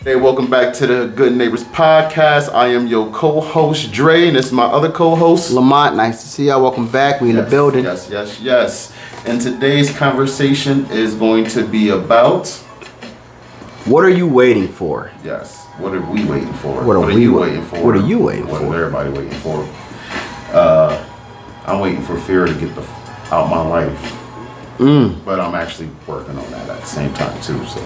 Hey, welcome back to the Good Neighbors Podcast. I am your co-host, Dre, and this is my other co-host, Lamont. Nice to see y'all. Welcome back. We in the building. Yes. And today's conversation is going to be about... What are you waiting for? Yes. What are we waiting for? What are you waiting for? What is everybody waiting for? I'm waiting for fear to get out my life. But I'm actually working on that at the same time too. So,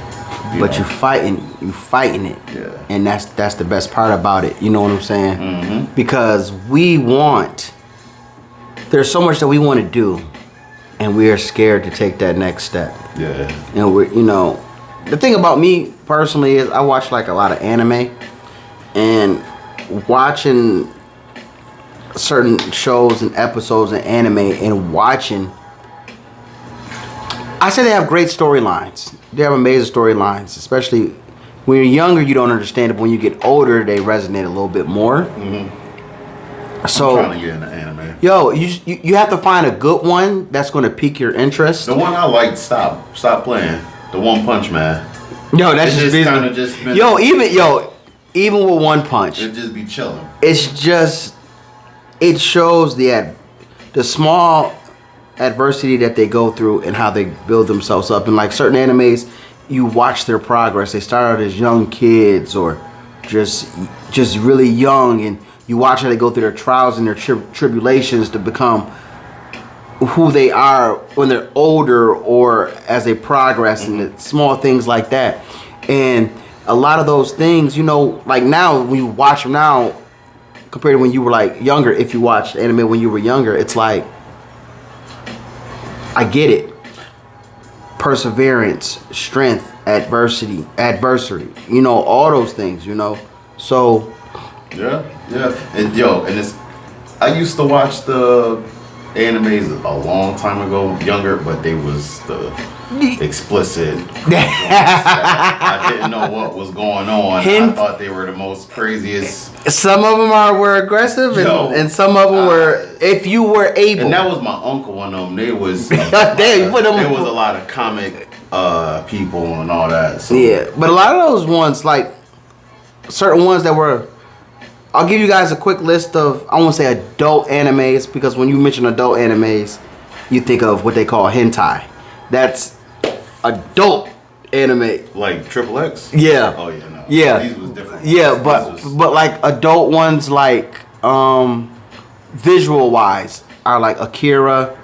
you fighting it. Yeah. And that's the best part about it. You know what I'm saying? Mm-hmm. Because there's so much that we want to do, and we are scared to take that next step. Yeah. And the thing about me personally is I watch like a lot of anime, and watching certain shows and episodes of anime and watching, I say they have great storylines. They have amazing storylines, especially when you're younger, you don't understand it. But when you get older, they resonate a little bit more. Mm-hmm. So, I'm trying to get into anime. Yo, you have to find a good one that's going to pique your interest. The one I like, stop playing. The One Punch Man. Yo, that's just kind of just been, even with One Punch, it just be chilling. It shows the small adversity that they go through and how they build themselves up. And like certain animes, you watch their progress. They start out as young kids or just really young, and you watch how they go through their trials and their tribulations to become who they are when they're older or as they progress, and small things like that. And a lot of those things, like now when you watch them now compared to when you were like younger, if you watched anime when you were younger, it's like, I get it. Perseverance, strength, adversity, all those things, So Yeah. And I used to watch the animes a long time ago, younger, but they was the explicit. I didn't know what was going on. I thought they were the most craziest. Some of them were aggressive, and some of them were, if you were able. And that was my uncle, one of them. There was there was a lot of comic people and all that. So. Yeah, but a lot of those ones, like certain ones that were, I'll give you guys a quick list of, I won't say adult animes, because when you mention adult animes, you think of what they call hentai. That's adult anime. Like Triple X? Yeah. Oh yeah, no. Yeah. These was different. Yeah, but like adult ones, like visual wise, are like Akira,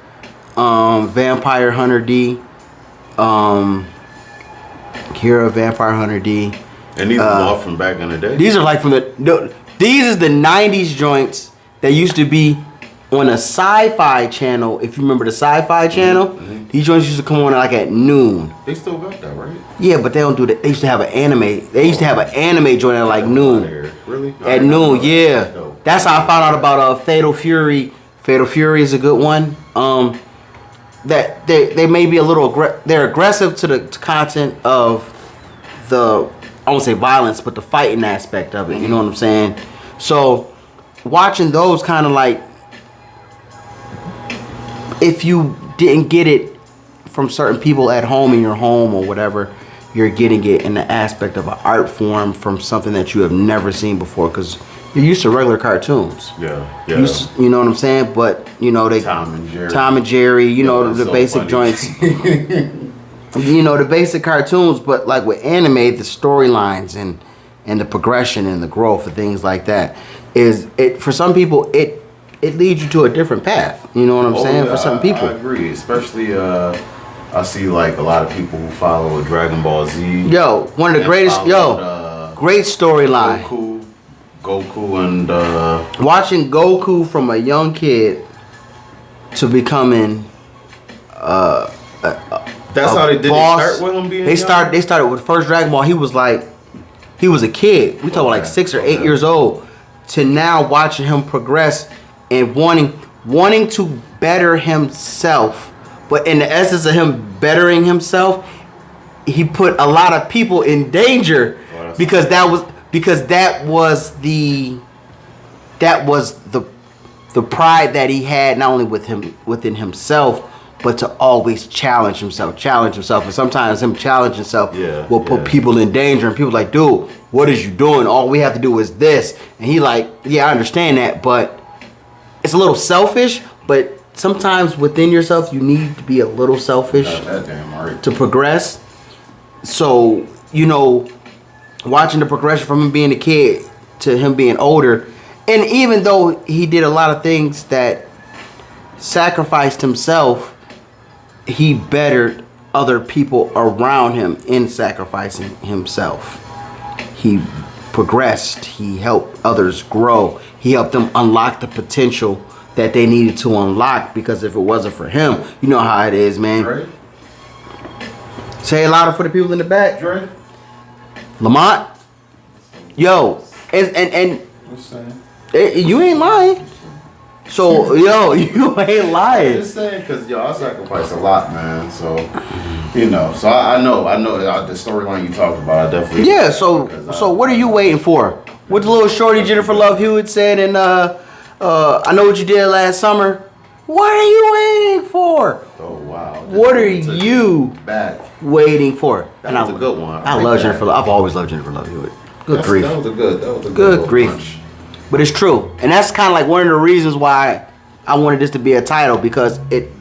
Vampire Hunter D, Akira, Vampire Hunter D. And these are all from back in the day. These are like these is the 90s joints that used to be on a sci-fi channel. If you remember the sci-fi channel, these joints used to come on like at noon. They still got that, right? Yeah, but they don't do that. They used to have an anime. They used to have an anime joint at like noon. Really? At noon, yeah. That's how I found out about Fatal Fury. Fatal Fury is a good one. That they may be a little they're aggressive to the content of the, I won't say violence, but the fighting aspect of it. You know what I'm saying? So watching those kind of like, if you didn't get it from certain people at home in your home or whatever, you're getting it in the aspect of an art form from something that you have never seen before, because you're used to regular cartoons. Yeah. You know what I'm saying? But they Tom and Jerry, the basic funny joints. The basic cartoons, but like with anime, the storylines and the progression and the growth and things like that for some people it leads you to a different path. You know what I'm saying? For some people, I agree. Especially I see like a lot of people who follow Dragon Ball Z. Yo, one of the greatest. Great storyline. Goku and watching Goku from a young kid to becoming that's how they did. Boss. They start with him being They started with first Dragon Ball. He was a kid. We talk about like 6 or 8 years old. To now watching him progress and wanting to better himself, but in the essence of him bettering himself, he put a lot of people in danger because that was the pride that he had, not only within himself, but to always challenge himself. And sometimes him challenge himself will put people in danger. And people like, dude, what is you doing? All we have to do is this. And he like, yeah, I understand that, but it's a little selfish. But sometimes within yourself, you need to be a little selfish to progress. So, you know, watching the progression from him being a kid to him being older, and even though he did a lot of things that sacrificed himself, he bettered other people around him in sacrificing himself. He progressed. He helped others grow. He helped them unlock the potential that they needed to unlock, because if it wasn't for him, you know how it is, man. Dre? Say it louder for the people in the back. Dre? Lamont? Yo, and What's saying? you ain't lying. So, yo, you ain't lying. Just saying, because, I sacrifice a lot, man. So, you know. So, I know the storyline you talked about, I definitely... Yeah, so what are you waiting for? What the little shorty Jennifer Love Hewitt said in, I Know What You Did Last Summer? What are you waiting for? Oh, wow. What are you waiting for? That was a good one. I love Jennifer Love. I've always loved Jennifer Love Hewitt. Good grief. That was a good good grief. punch. But it's true. And that's kind of like one of the reasons why I wanted this to be a title, because it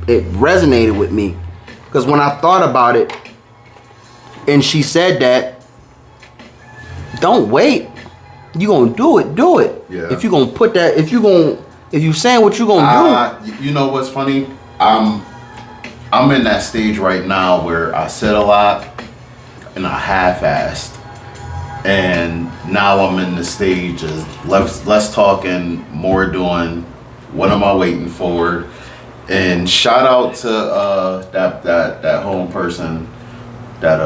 resonated with me. Because when I thought about it, and she said that, don't wait. You gonna do it, do it. Yeah. If you gonna put that, if you saying what you gonna do. You know what's funny? I'm in that stage right now where I said a lot and I half-assed. And now I'm in the stage of less talking, more doing. What am I waiting for? And shout out to that home person that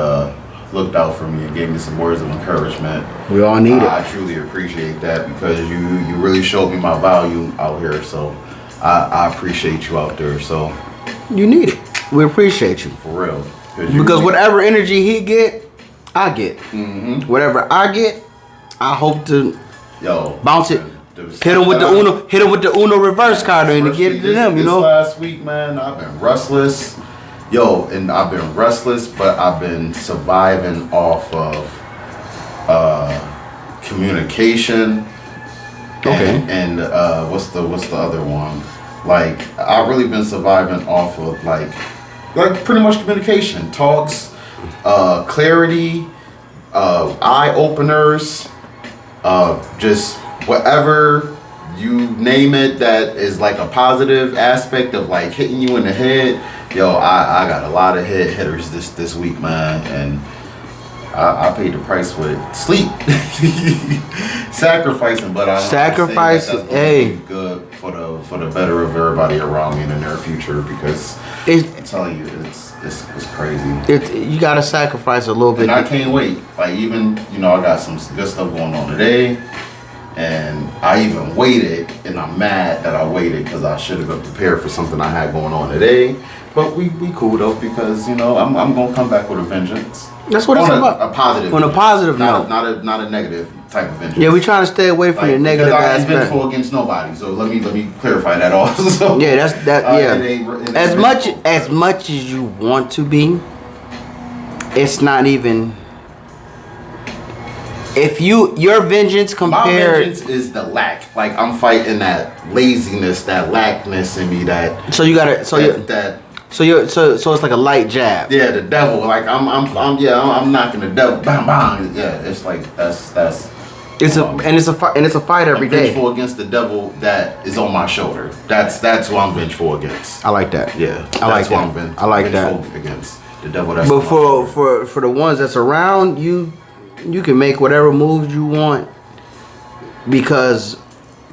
looked out for me and gave me some words of encouragement. We all need it. I truly appreciate that, because you really showed me my value out here. So I appreciate you out there. So you need it. We appreciate you. For real. Because whatever energy he get, I get. Mm-hmm. Whatever I get, I hope to bounce it. Hit him with the Uno reverse card and get it to them, you know. Last week, man, I've been restless. And I've been restless, but I've been surviving off of communication. Okay. And what's the other one? Like, I've really been surviving off of like pretty much communication, talks, clarity, eye openers, just whatever you name it that is like a positive aspect of like hitting you in the head. I got a lot of head hitters this week, man, and I paid the price with sleep, sacrificing, but hey, good for the better of everybody around me in the near future, because I'm telling you, it's crazy. You gotta sacrifice a little bit, and I can't wait. Like, even I got some good stuff going on today. And I even waited, and I'm mad that I waited, because I should have been prepared for something I had going on today. But we cool though, because I'm gonna come back with a vengeance. That's what it's about. A positive. On a positive note, not a negative type of vengeance. Yeah, we trying to stay away from the negative aspect. aspect. I'm vengeful against nobody. So let me clarify that also. Yeah, that's that. Yeah, as much as you want to be, it's not even. If your vengeance compared, my vengeance is the lack. Like, I'm fighting that laziness, that lackness in me. That so you gotta so it's like a light jab. Yeah, the devil. Like I'm knocking the devil. Bang bang. Yeah, it's like that's. It's a fight every day. I'm vengeful against the devil that is on my shoulder. That's who I'm vengeful against. I like that. Yeah, I like that. I like that. Against the devil. That's. But for the ones that's around you. You can make whatever moves you want, because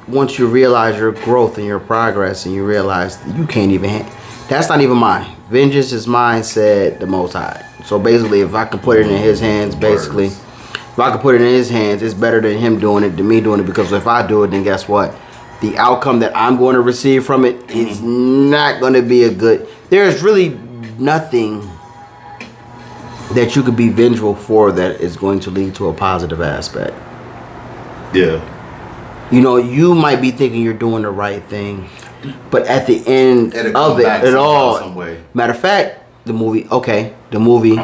once you realize your growth and your progress, and you realize that you can't even that's not even mine. Vengeance is mine, said the Most High. So basically, if I can put it in his hands, if I can put it in his hands, it's better than him doing it than me doing it, because if I do it, then guess what? The outcome that I'm going to receive from it is not going to be a good. There's really nothing that you could be vengeful for that is going to lead to a positive aspect. Yeah. You might be thinking you're doing the right thing. But at the end of it all, some way. matter of fact, the movie I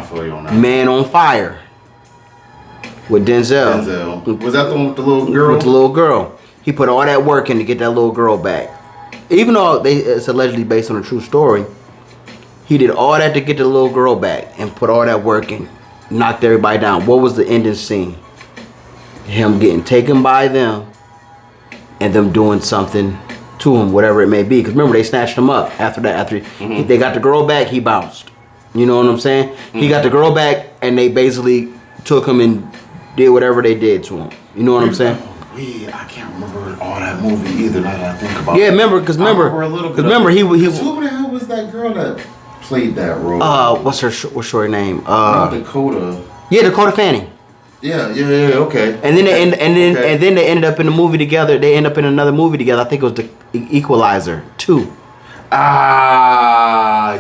feel you on that. Man on Fire with Denzel. Was that the one with the little girl? With the little girl. He put all that work in to get that little girl back. Even though it's allegedly based on a true story, he did all that to get the little girl back and put all that work in. Knocked everybody down. What was the ending scene? Him getting taken by them and them doing something to him, whatever it may be. Because remember, they snatched him up after that. After they got the girl back, he bounced. You know what I'm saying? He got the girl back and they basically took him and did whatever they did to him. You know what I'm saying? I can't remember all that movie either. Now that I think about it. Yeah, because remember, he who the hell was that girl that played that role? What's her name? Dakota. Yeah, Dakota Fanning. Yeah, okay. And then they ended up in a movie together. They end up in another movie together. I think it was the Equalizer 2.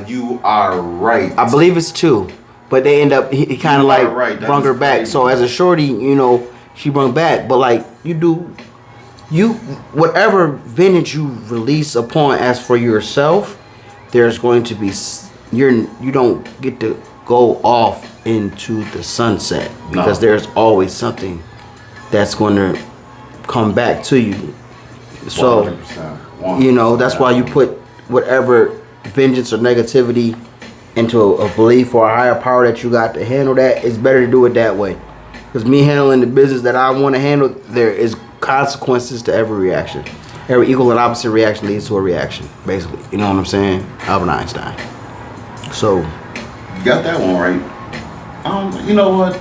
You are right. I believe it's 2. But they end up he kind of like brought her back. So as a shorty, you know, she brought back. But like whatever vintage you release upon as for yourself, there's going to be you don't get to go off into the sunset because there's always something that's going to come back to you. So 100%. You know, that's why you put whatever vengeance or negativity into a belief or a higher power that you got to handle that. It's better to do it that way, because me handling the business that I want to handle, there is consequences to every reaction. Every equal and opposite reaction leads to a reaction, basically. You know what I'm saying? Albert Einstein. So you got that one right. You know what?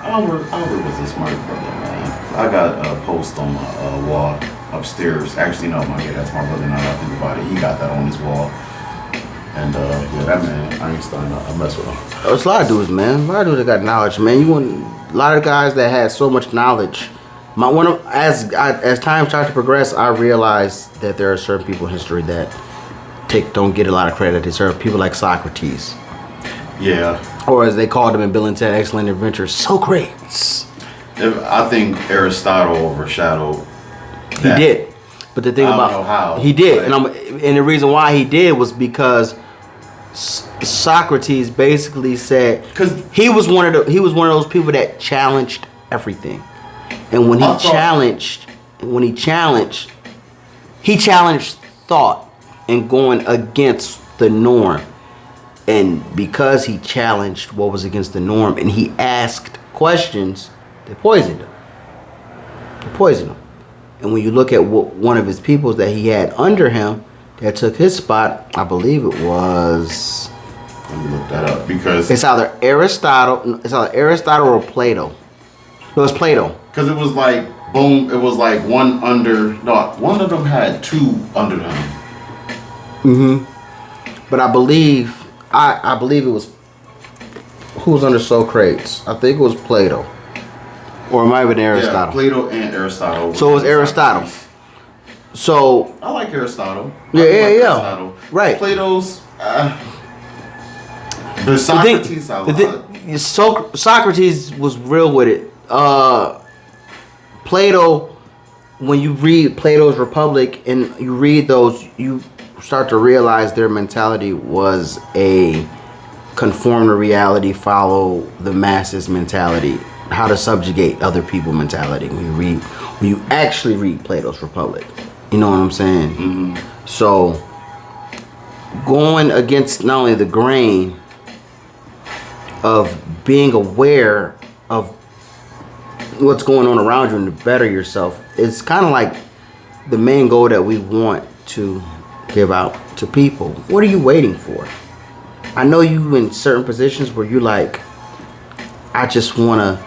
Albert was a smart brother, man. I got a post on my wall upstairs. Actually, no, that's my brother. Now that I think about it, he got that on his wall. And yeah, that man Einstein, I mess with him. There's a lot of dudes, man. A lot of dudes that got knowledge, man. You want a lot of guys that had so much knowledge. As time started to progress, I realized that there are certain people in history that don't get a lot of credit. There are people like Socrates. Yeah. Or as they called him in Bill and Ted Excellent Adventures, Socrates. I think Aristotle overshadowed that. He did. But the thing I don't know how, he did, and the reason why he did was because Socrates basically said, because he was one of those people that challenged everything, and when he challenged thought and going against the norm, and because he challenged what was against the norm, and he asked questions, they poisoned him. And when you look at one of his peoples that he had under him that took his spot, I believe it was. Let me look that up because it's either Aristotle or Plato. No, it's Plato. Because it was like boom. It was like one under. No, one of them had two under them. But I believe it was who was under Socrates. I think it was Plato. Or it might have been Aristotle. Yeah, Plato and Aristotle. So it was Aristotle. So I like Aristotle. Yeah. Aristotle. Right. Plato's. The Socrates. Socrates was real with it. Plato, when you read Plato's Republic and you read those, you start to realize their mentality was a conform to reality, follow the masses mentality. How to subjugate other people mentality when you actually read Plato's Republic. You know what I'm saying? Mm-hmm. So going against not only the grain of being aware of what's going on around you and to better yourself, it's kind of like the main goal that we want to give out to people. What are you waiting for? I know you in certain positions where you're like, I just want to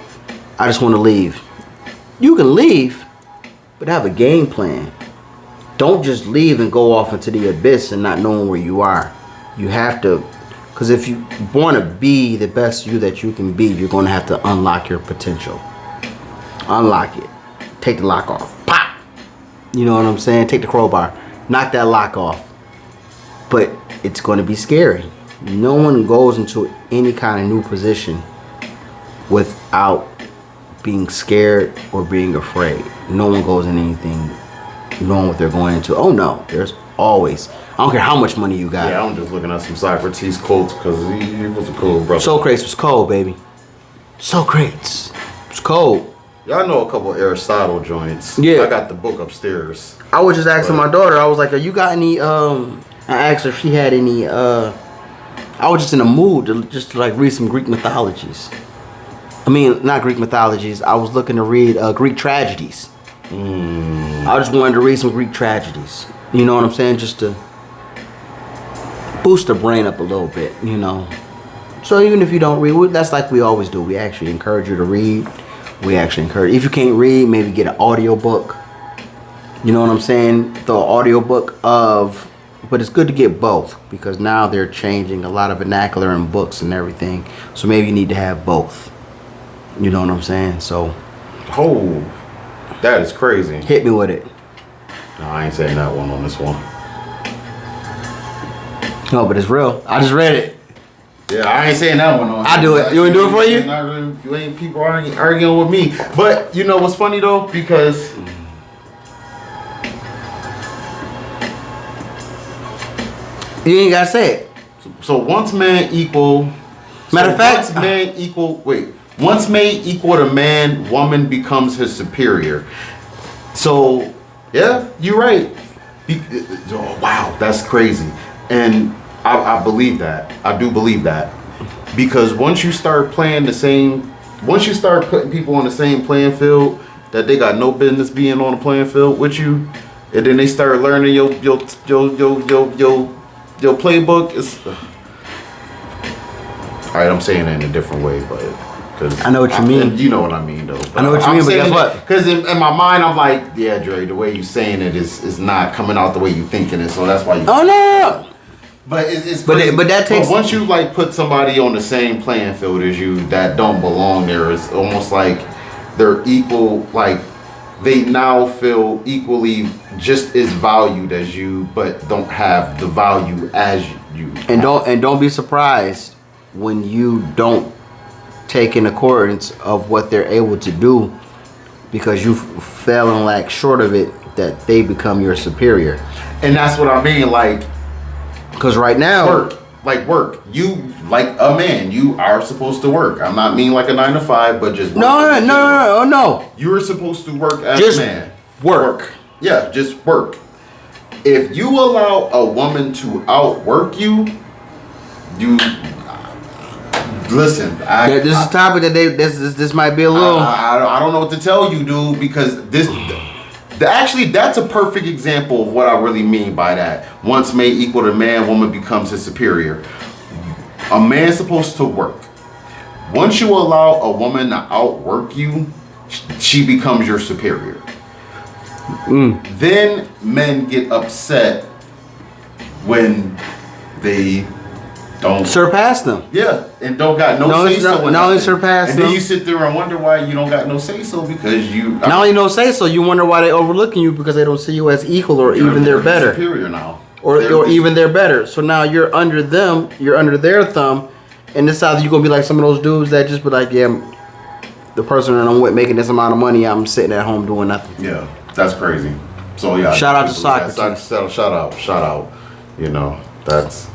leave. You can leave, but have a game plan. Don't just leave and go off into the abyss and not knowing where you are. You have to, because if you want to be the best you that you can be, you're going to have to unlock your potential. Unlock it. Take the lock off. Pop! You know what I'm saying? Take the crowbar. Knock that lock off. But it's going to be scary. No one goes into any kind of new position without being scared or being afraid. No one goes in anything knowing what they're going into. Oh no, Always. I don't care how much money you got. Yeah, I'm just looking at some Socrates quotes because he was a cool brother. Socrates was cold, baby. Socrates was cold. Y'all know a couple of Aristotle joints. Yeah. I got the book upstairs. I was just asking my daughter, I was like, you got any, I asked her if she had any, I was just in a mood to like read some Greek mythologies. I mean, not Greek mythologies. I was looking to read Greek tragedies. I just wanted to read some Greek tragedies. You know what I'm saying? Just to boost the brain up a little bit, you know. So even if you don't read, that's like we always do. We actually encourage you to read. We actually encourage, if you can't read, maybe get an audio book. You know what I'm saying? The audio book of, but it's good to get both because now they're changing a lot of vernacular in books and everything. So maybe you need to have both. You know what I'm saying? So. Oh, that is crazy. Hit me with it. No, I ain't saying that one on this one. No, but it's real. I just read it. Yeah, I ain't saying that one on. I do it. You want to do it for you? Not really, you ain't people arguing with me. But you know what's funny though? Because you ain't gotta say it. so once man equal. Matter of fact, Once man equal to man, woman becomes his superior. So, yeah, you're right. Oh, wow, that's crazy. And I believe that. I do believe that. Because once you start putting people on the same playing field that they got no business being on the playing field with you, and then they start learning your playbook, it's all right, I'm saying it in a different way, but I know what you mean. You know what I mean, though. I know what you mean, but guess what? Because in my mind, I'm like, yeah, Dre, the way you saying it is not coming out the way you thinking it, so that's why you. Oh no! But it's but that takes. But once you like put somebody on the same playing field as you that don't belong there, it's almost like they're equal. Like they now feel equally just as valued as you, but don't have the value as you. And don't be surprised when you don't take in accordance of what they're able to do because you fell and lack short of it, that they become your superior. And that's what I mean, like, because right now work. You like a man, you are supposed to work. I'm not mean like a 9 to 5, but just work. No. You're supposed to work as just a man. Work. Yeah, just work. If you allow a woman to outwork you, listen. This is a topic that this might be a little. I don't know what to tell you, dude, because actually that's a perfect example of what I really mean by that. Once man equal to man, woman becomes his superior. A man's supposed to work. Once you allow a woman to outwork you, she becomes your superior. Then men get upset when they don't surpass them. Yeah, and don't got no say so. Not only surpass them. And then you sit there and wonder why you don't got no say so because you. Not only no say so, you wonder why they overlooking you because they don't see you as equal or even they're better. Superior now. Or even they're better. So now you're under them. You're under their thumb, and this either you're gonna be like some of those dudes that just be like, yeah, the person that I'm with making this amount of money, I'm sitting at home doing nothing. Yeah, that's crazy. So yeah. Shout out to Socrates. Shout out. You know that's.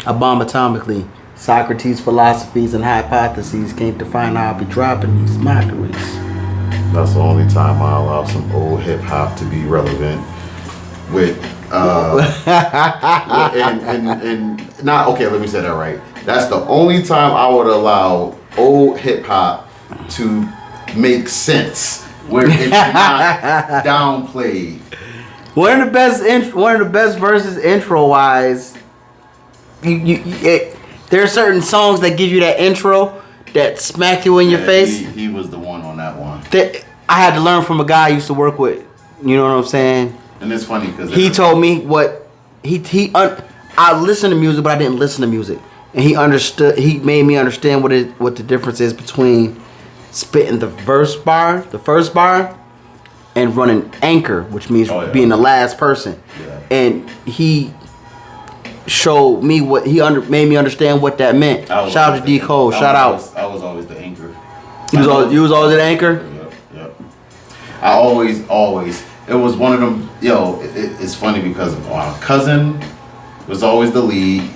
I bomb atomically. Socrates' philosophies and hypotheses came to find I'll be dropping these mockeries. That's the only time I allow some old hip hop to be relevant with and not okay, let me say that right. That's the only time I would allow old hip hop to make sense where it's not downplayed. One of the best verses intro wise. There are certain songs that give you that intro that smack you in your face. He was the one on that one. I had to learn from a guy I used to work with. You know what I'm saying? And it's funny because he told me what I listened to music, but I didn't listen to music. And he understood. He made me understand what the difference is between spitting the first bar, and running anchor, which means being the last person. Yeah. And he showed me what made me understand what that meant. Shout out to D Cole. Shout out. I was always the anchor. You was always an anchor. Yep. I always, it was one of them. Yo, it's funny because my cousin was always the lead.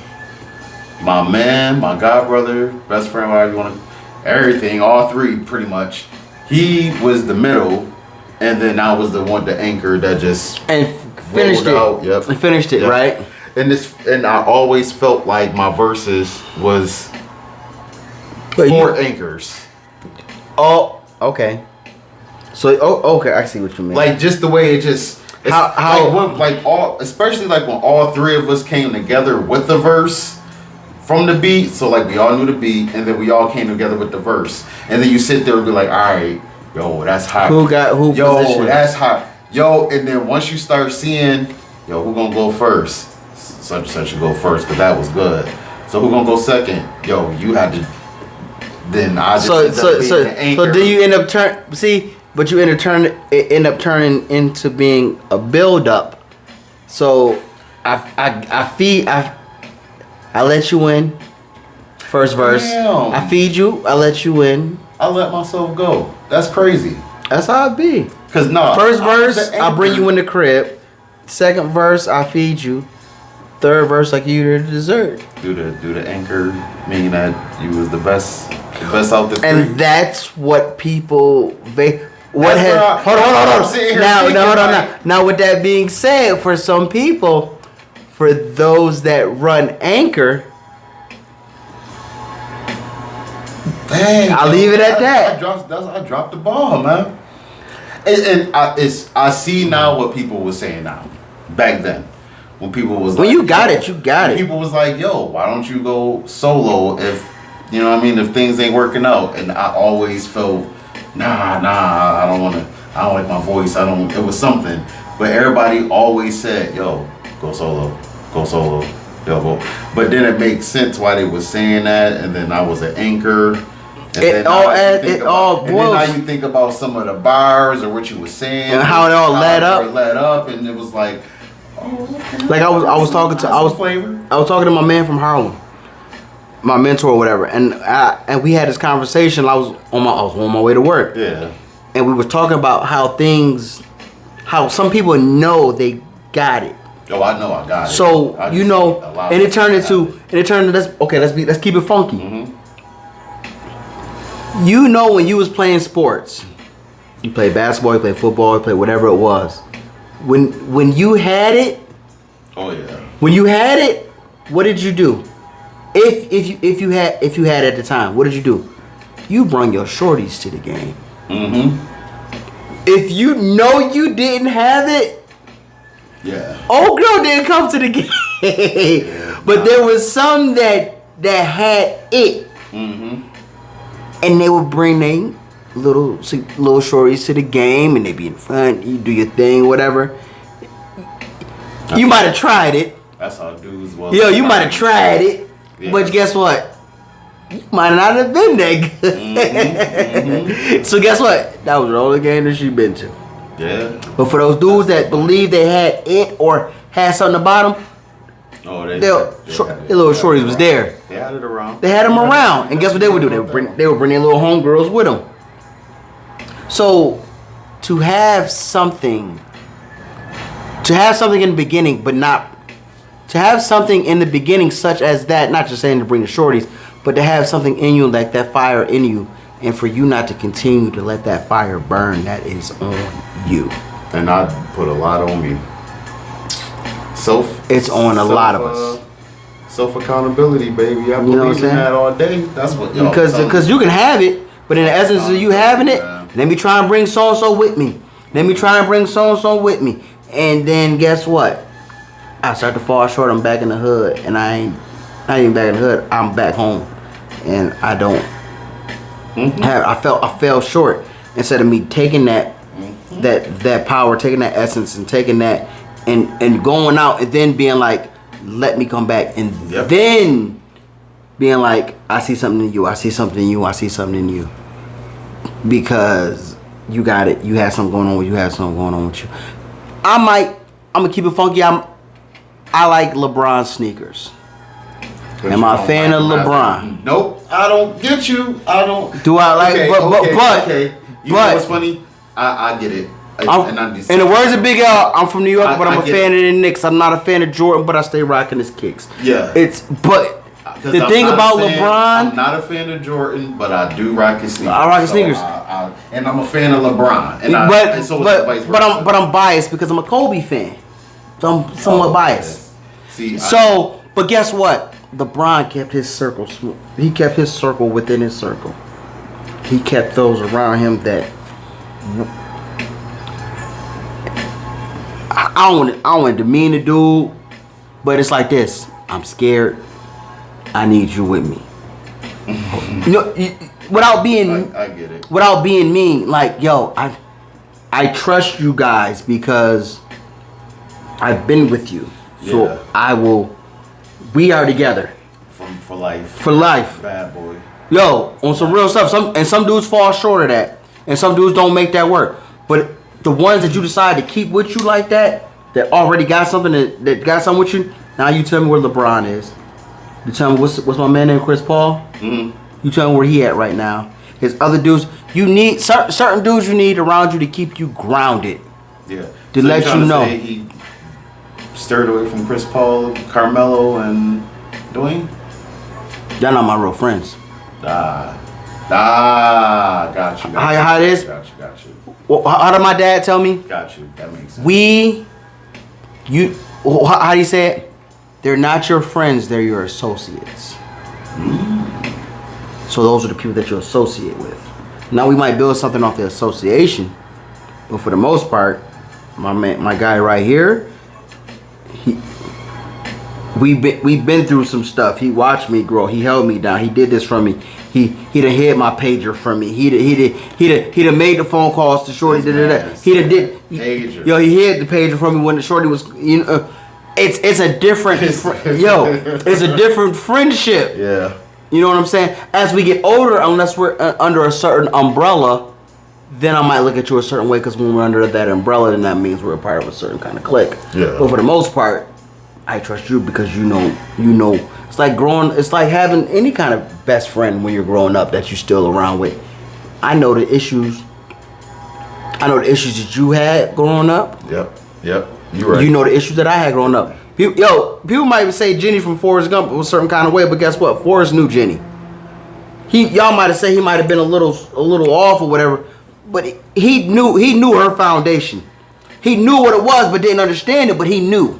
My man, my god brother, best friend, whatever you want to, everything, all three pretty much. He was the middle, and then I was the one, the anchor that just finished it. Out. Yep. And finished it, Yep. right? And I always felt like my verses was four anchors. Oh, okay. So, okay, I see what you mean. Like just the way it just especially like when all three of us came together with the verse from the beat. So like we all knew the beat, and then we all came together with the verse, and then you sit there and be like, all right, yo, that's hot. Who got who? Yo, position? that's hot. Yo, and then once you start seeing, yo, who gonna go first? Such and such should go first because that was good. So who gonna go second? Yo, you had to. Then I just so do you end up but you end up turning into being a build up. So I let you in. First verse. Damn. I feed you. I let you in. I let myself go. That's crazy. That's how it be. Cause no. First verse, I bring you in the crib. Second verse, I feed you. Third verse, like you the dessert. Do the anchor, meaning that you was the best out the three. And that's what people hold on. Now, with that being said, for some people, for those that run anchor, dang, I'll leave it at that. I dropped the ball, man. And I see now what people were saying now. Back then, when people was when like, you got it, you got it. People was like, yo, why don't you go solo if you know what I mean, if things ain't working out? And I always felt, nah, I don't like my voice. It was something. But everybody always said, yo, go solo, yo, go. But then it makes sense why they was saying that, and then I was an anchor. And then now you think about some of the bars or what you were saying. And how it all led up. And it was like, oh, okay. Like I was talking to my man from Harlem, my mentor or whatever, and we had this conversation. I was on my way to work. Yeah. And we were talking about how some people know they got it. Oh, I know I got it. So and it turned into let's keep it funky. Mm-hmm. You know, when you was playing sports, you played basketball, you played football, you played whatever it was. When you had it, oh yeah. When you had it, what did you do? If you had it at the time, what did you do? You brought your shorties to the game. Mm-hmm. If you know you didn't have it, yeah. Old girl didn't come to the game. Yeah, but there was some that had it. Mm-hmm. And they would bring their little shorties to the game, and they be in front. You do your thing, whatever. You might have tried it. That's how dudes was. Yo, you might have tried it, yeah. But guess what? You might not have been that good. Mm-hmm. So guess what? That was the only game that she been to. Yeah. But for those dudes that believe they had it or had something about them, their little shorties was there. They had it around. They had them around, and guess what they would do? They would bring their little homegirls with them. So, to have something in the beginning, but not to have something in the beginning such as that. Not just saying to bring the shorties, but to have something in you, like that fire in you, and for you not to continue to let that fire burn. That is on you. And I put a lot on me. It's on a lot of us. Self accountability, baby. I believe in that all day. That's what y'all. Because you can have it, but in the essence of you having it, let me try and bring so and so with me. And then guess what? I start to fall short. I'm back in the hood, and I ain't even back in the hood. I'm back home, and I don't have. I fell short. Instead of me taking that power, taking that essence, and taking that. And going out and then being like, let me come back, and then being like, I see something in you, I see something in you, because you got it, you had something going on with you. I'm gonna keep it funky. I like LeBron sneakers. Am I a fan of LeBron? Nope, I don't get you. I don't. Do I like? Okay. You know what's funny? I get it. In the words of Big L, I'm from New York, but I'm a fan of the Knicks. I'm not a fan of Jordan, but I stay rocking his kicks. Yeah. But the thing about LeBron, I'm not a fan of Jordan, but I do rock his sneakers. I rock his sneakers, and I'm a fan of LeBron. And but I'm biased because I'm a Kobe fan, so I'm somewhat biased. See, but guess what? LeBron kept his circle. He kept his circle within his circle. He kept those around him that. I don't want to demean the dude, but it's like this. I'm scared. I need you with me. Without being, I get it. Without being mean, like yo, I trust you guys because I've been with you, so Yeah. I will. We are together. For life. For life. Bad boy. Yo, on some real stuff. Some dudes fall short of that, and some dudes don't make that work. But the ones that you decide to keep with you like that already got something that got something with you. Now you tell me where LeBron is. You tell me what's my man named Chris Paul. Mm-hmm. You tell me where he at right now. His other dudes, you need certain dudes you need around you to keep you grounded. Yeah. To let you know. Say he stirred away from Chris Paul, Carmelo, and Dwayne. Y'all not my real friends. Got you. How it is? Got you. Well, how did my dad tell me? Got you. That makes sense. How do you say it? They're not your friends, they're your associates. So those are the people that you associate with. Now we might build something off the association, but for the most part, my guy right here, we've been through some stuff. He watched me grow. He held me down. He did this for me. He'd have hid my pager from me. He'd have made the phone calls to Shorty. He hid the pager from me when the Shorty was. It's a different. It's a different friendship. Yeah. You know what I'm saying? As we get older, unless we're under a certain umbrella, then I might look at you a certain way. Because when we're under that umbrella, then that means we're a part of a certain kind of clique. Yeah. But for the most part, I trust you because you know. It's like having any kind of best friend when you're growing up that you're still around with. I know the issues that you had growing up. Yep. You're right. You know the issues that I had growing up. People might even say Jenny from Forrest Gump was a certain kind of way, but guess what? Forrest knew Jenny. Y'all might have said he might have been a little off or whatever, but he knew her foundation. He knew what it was, but didn't understand it, but he knew.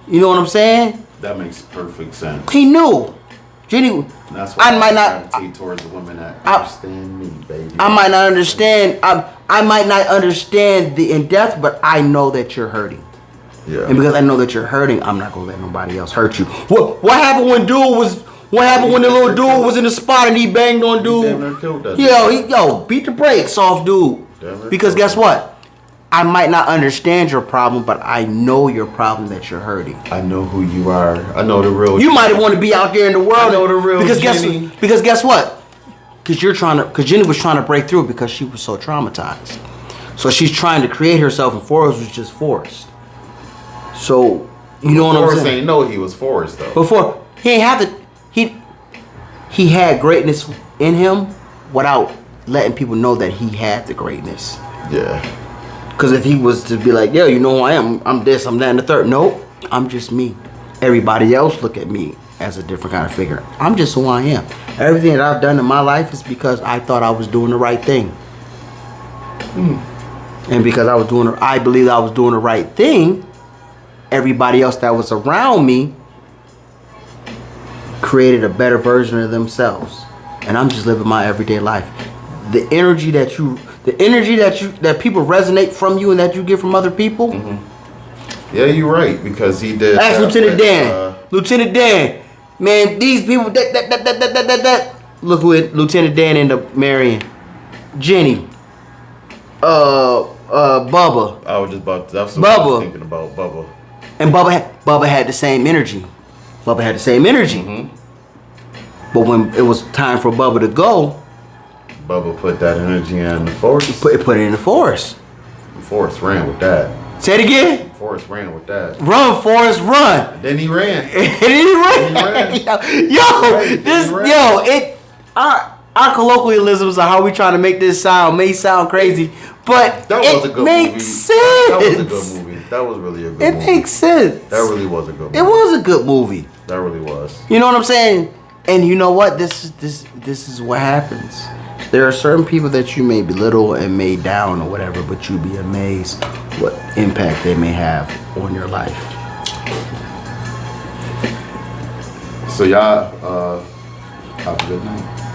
You know what I'm saying? That makes perfect sense. He knew. Jenny. That's why I might not gravitate towards the women that understand me, baby. I might not understand. I might not understand the in depth, but I know that you're hurting. Yeah. And because I know that you're hurting, I'm not gonna let nobody else hurt you. What happened when What happened when the little dude was in the spot and he banged on dude? He damn near killed that Yo, beat the brakes off dude. Because guess what? I might not understand your problem, but I know your problem that you're hurting. I know who you are. I know the real. You might want to be out there in the world. I know the real because Jenny. Because guess what? Because Jenny was trying to break through because she was so traumatized. So she's trying to create herself, and Forrest was just Forrest. So you know what I'm saying? Forrest ain't know he was Forrest though. Before he ain't have to. He had greatness in him without letting people know that he had the greatness. Yeah. Because if he was to be like, yo, you know who I am, I'm this, I'm that, and the third. Nope, I'm just me. Everybody else look at me as a different kind of figure. I'm just who I am. Everything that I've done in my life is because I thought I was doing the right thing. And because I believed I was doing the right thing, everybody else that was around me created a better version of themselves. And I'm just living my everyday life. The energy that people resonate from you and that you get from other people. Mm-hmm. Yeah, you're right, because he did. Ask Lieutenant Dan. Lieutenant Dan. Man, these people that. Look who Lieutenant Dan ended up marrying. Jenny. Bubba. I was just about. That's what Bubba. I was thinking about Bubba. And Bubba had the same energy. Mm-hmm. But when it was time for Bubba to go, Bubba put that energy in the Forest. Put it in the Forest. Forest ran with that. Say it again. Forest ran with that. Run, Forest, run. And then he ran. And then he ran. our colloquialisms of how we trying to make this sound may sound crazy, but That was a good makes movie. sense. That was a good movie. That was really a good movie. It makes sense. That really was a good movie. It was a good movie. That really was. You know what I'm saying? And you know what? This is what happens. There are certain people that you may belittle and may down or whatever, but you'd be amazed what impact they may have on your life. So y'all, have a good night.